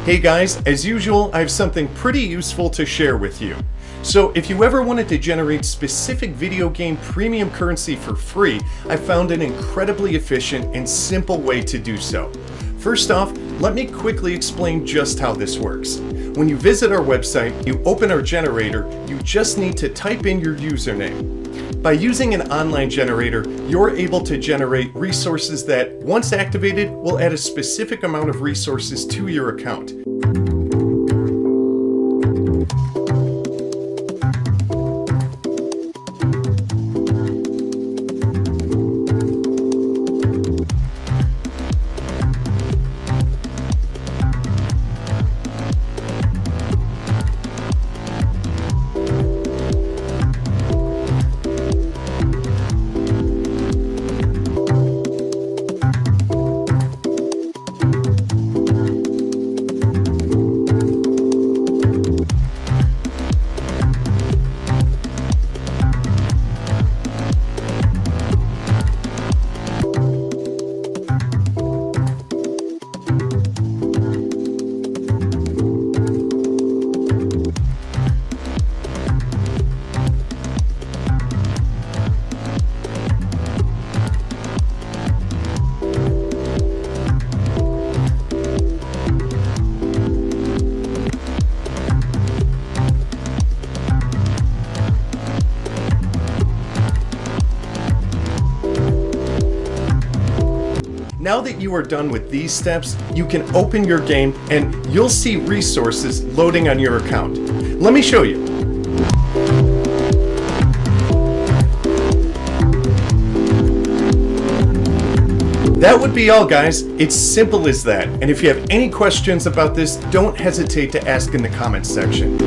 Hey guys, as usual, I have something pretty useful to share with you. So if you ever wanted to generate specific video game premium currency for free, I found an incredibly efficient and simple way to do so. First off, let me quickly explain just how this works. When you visit our website, you open our generator, you just need to type in your username. By using an online generator, you're able to generate resources that, once activated, will add a specific amount of resources to your account. Now that you are done with these steps, you can open your game and you'll see resources loading on your account. Let me show you. That would be all, guys. It's simple as that. And if you have any questions about this, don't hesitate to ask in the comments section.